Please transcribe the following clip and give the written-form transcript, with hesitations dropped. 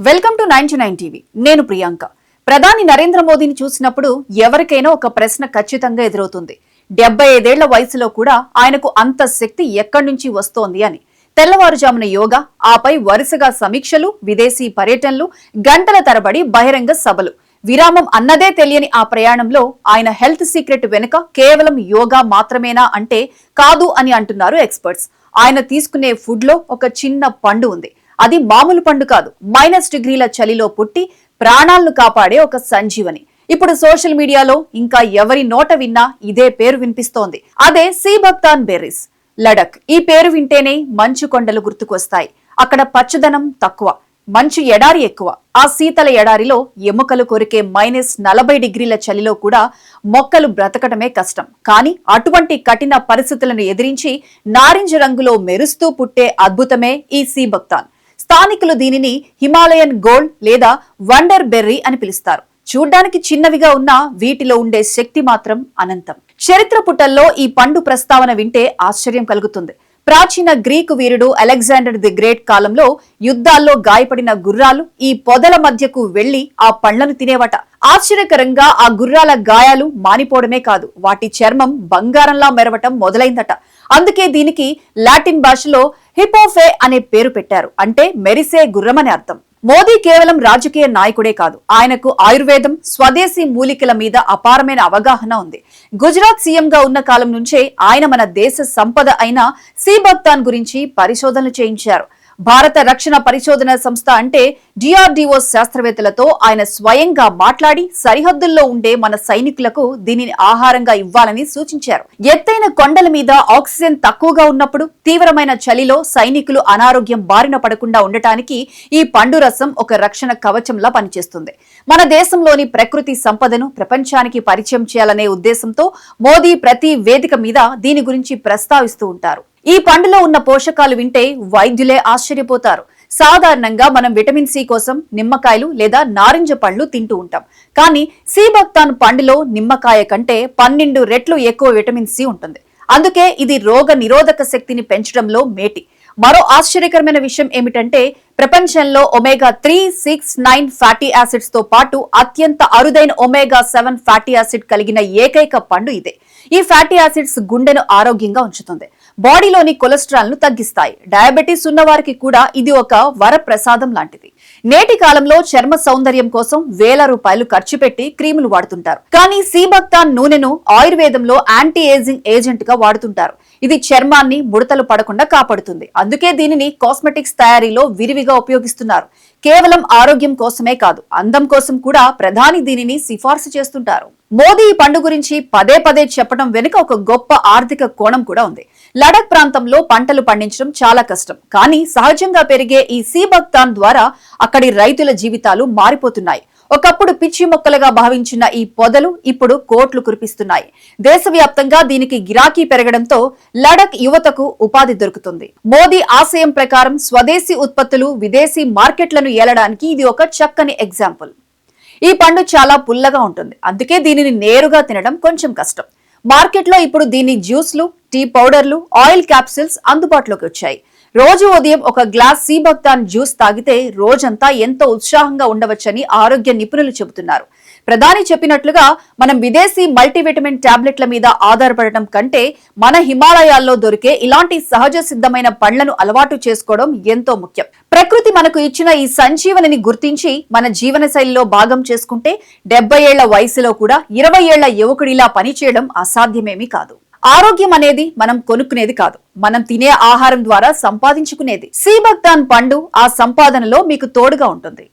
Welcome to 99 TV. నేను ప్రియాంక. ప్రధాని నరేంద్ర మోదీని చూసినప్పుడు ఎవరికైనా ఒక ప్రశ్న ఖచ్చితంగా ఎదురవుతుంది. 75 ఏళ్ల వయసులో కూడా ఆయనకు అంత శక్తి ఎక్కడి నుంచి వస్తోంది అని. తెల్లవారుజామున యోగా, ఆపై వరుసగా సమీక్షలు, విదేశీ పర్యటనలు, గంటల తరబడి బహిరంగ సభలు. విరామం అన్నదే తెలియని ఆ ప్రయాణంలో ఆయన హెల్త్ సీక్రెట్ వెనుక కేవలం యోగా మాత్రమేనా అంటే కాదు అని అంటున్నారు ఎక్స్పర్ట్స్. ఆయన తీసుకునే ఫుడ్ లో ఒక చిన్న పండు ఉంది. అది మామూలు పండు కాదు, -డిగ్రీల చలిలో పుట్టి ప్రాణాలను కాపాడే ఒక సంజీవని. ఇప్పుడు సోషల్ మీడియాలో ఇంకా ఎవరి నోట విన్నా ఇదే పేరు వినిపిస్తోంది. అదే సీబక్తాన్ బెర్రీస్. లడక్. ఈ పేరు వింటేనే మంచు కొండలు గుర్తుకొస్తాయి. అక్కడ పచ్చదనం తక్కువ, మంచు ఎడారి ఎక్కువ. ఆ శీతల ఎడారిలో ఎముకలు కొరికే -40 డిగ్రీల చలిలో కూడా మొక్కలు బ్రతకటమే కష్టం. కానీ అటువంటి కఠిన పరిస్థితులను ఎదిరించి నారింజ రంగులో మెరుస్తూ పుట్టే అద్భుతమే ఈ సీబక్తాన్. స్థానికులు దీనిని హిమాలయన్ గోల్డ్ లేదా వండర్ బెర్రీ అని పిలుస్తారు. చూడ్డానికి చిన్నవిగా ఉన్నా వీటిలో ఉండే శక్తి మాత్రం అనంతం. చరిత్ర పుటల్లో ఈ పండు ప్రస్తావన వింటే ఆశ్చర్యం కలుగుతుంది. ప్రాచీన Greek Veerudu Alexander the great కాలంలో యుద్ధాల్లో గాయపడిన గుర్రాలు ఈ పొదల మధ్యకు వెళ్లి ఆ పండ్లను తినేవట. ఆశ్చర్యకరంగా ఆ గుర్రాల గాయాలు మానిపోవడమే కాదు, వాటి చర్మం బంగారంలా మెరవటం మొదలైందట. అందుకే దీనికి లాటిన్ భాషలో హిపోఫే అనే పేరు పెట్టారు. అంటే మెరిసే గుర్రమని అర్థం. మోదీ కేవలం రాజకీయ నాయకుడే కాదు, ఆయనకు ఆయుర్వేదం, స్వదేశీ మూలికల మీద అపారమైన అవగాహన ఉంది. గుజరాత్ సీఎంగా ఉన్న కాలం నుంచే ఆయన మన దేశ సంపద అయిన సీబక్తాన్ గురించి పరిశోధనలు చేయించారు. భారత రక్షణ పరిశోధన సంస్థ అంటే DRDO శాస్త్రవేత్తలతో ఆయన స్వయంగా మాట్లాడి సరిహద్దుల్లో ఉండే మన సైనికులకు దీనిని ఆహారంగా ఇవ్వాలని సూచించారు. ఎత్తైన కొండల మీద ఆక్సిజన్ తక్కువగా ఉన్నప్పుడు తీవ్రమైన చలిలో సైనికులు అనారోగ్యం బారిన పడకుండా ఉండటానికి ఈ పండు రసం ఒక రక్షణ కవచంలా పనిచేస్తుంది. మన దేశంలోని ప్రకృతి సంపదను ప్రపంచానికి పరిచయం చేయాలనే ఉద్దేశంతో మోదీ ప్రతి వేదిక మీద దీని గురించి ప్రస్తావిస్తూ ఉంటారు. ఈ పండులో ఉన్న పోషకాలు వింటే వైద్యులే ఆశ్చర్యపోతారు. సాధారణంగా మనం విటమిన్ సి కోసం నిమ్మకాయలు లేదా నారింజ పండ్లు తింటూ ఉంటాం. కానీ సీబక్తాన్ పండులో నిమ్మకాయ కంటే 12 రెట్లు ఎక్కువ విటమిన్ సి ఉంటుంది. అందుకే ఇది రోగ నిరోధక శక్తిని పెంచడంలో మేటి. మరో ఆశ్చర్యకరమైన విషయం ఏమిటంటే ప్రపంచంలో ఒమేగా-3, 6, 9 ఫ్యాటీ యాసిడ్స్ తో పాటు అత్యంత అరుదైన ఒమేగా-7 ఫ్యాటీ యాసిడ్ కలిగిన ఏకైక పండు ఇదే. ఈ ఫ్యాటీ యాసిడ్స్ గుండెను ఆరోగ్యంగా ఉంచుతుంది, బాడీలోని కొలెస్ట్రాల్ ను తగ్గిస్తాయి. డయాబెటీస్ ఉన్న వారికి కూడా ఇది ఒక వరప్రసాదం లాంటిది. నేటి కాలంలో చర్మ సౌందర్యం కోసం వేల రూపాయలు ఖర్చు పెట్టి క్రీములు వాడుతుంటారు. కానీ సీబక్తాన్ నూనెను ఆయుర్వేదంలో యాంటీ ఏజింగ్ ఏజెంట్ గా వాడుతుంటారు. ఇది చర్మాన్ని ముడతలు పడకుండా కాపాడుతుంది. అందుకే దీనిని కాస్మెటిక్స్ తయారీలో విరివిగా ఉపయోగిస్తున్నారు. కేవలం ఆరోగ్యం కోసమే కాదు, అందం కోసం కూడా ప్రధాని దీనిని సిఫార్సు చేస్తుంటారు. మోదీ ఈ పండు గురించి పదే పదే చెప్పడం వెనుక ఒక గొప్ప ఆర్థిక కోణం కూడా ఉంది. లడక్ ప్రాంతంలో పంటలు పండించడం చాలా కష్టం. కానీ సహజంగా పెరిగే ఈ సీబక్తాన్ ద్వారా అక్కడి రైతుల జీవితాలు మారిపోతున్నాయి. ఒకప్పుడు పిచ్చి మొక్కలుగా భావించిన ఈ పొదలు ఇప్పుడు కోట్లు కురిపిస్తున్నాయి. దేశవ్యాప్తంగా దీనికి గిరాకీ పెరగడంతో లడక్ యువతకు ఉపాధి దొరుకుతుంది. మోదీ ఆశయం ప్రకారం స్వదేశీ ఉత్పత్తులు విదేశీ మార్కెట్లను ఏలడానికి ఇది ఒక చక్కని ఎగ్జాంపుల్. ఈ పండు చాలా పుల్లగా ఉంటుంది, అందుకే దీనిని నేరుగా తినడం కొంచెం కష్టం. మార్కెట్లో ఇప్పుడు దీని జ్యూస్లు, టీ పౌడర్లు, ఆయిల్ క్యాప్సిల్స్ అందుబాటులోకి వచ్చాయి. రోజు ఉదయం ఒక గ్లాస్ సీబక్తాన్ జ్యూస్ తాగితే రోజంతా ఎంతో ఉత్సాహంగా ఉండవచ్చని ఆరోగ్య నిపుణులు చెబుతున్నారు. ప్రధాని చెప్పినట్లుగా మనం విదేశీ మల్టీవిటమిన్ టాబ్లెట్ల మీద ఆధారపడటం కంటే మన హిమాలయాల్లో దొరికే ఇలాంటి సహజ సిద్ధమైన పండ్లను అలవాటు చేసుకోవడం ఎంతో ముఖ్యం. ప్రకృతి మనకు ఇచ్చిన ఈ సంజీవనిని గుర్తించి మన జీవన శైలిలో భాగం చేసుకుంటే 70 ఏళ్ల వయసులో కూడా 20 ఏళ్ల యువకుడిలా పనిచేయడం అసాధ్యమేమీ కాదు. ఆరోగ్యం అనేది మనం కొనుక్కునేది కాదు, మనం తినే ఆహారం ద్వారా సంపాదించుకునేది. సీబక్తాన్ పండు ఆ సంపాదనలో మీకు తోడుగా ఉంటుంది.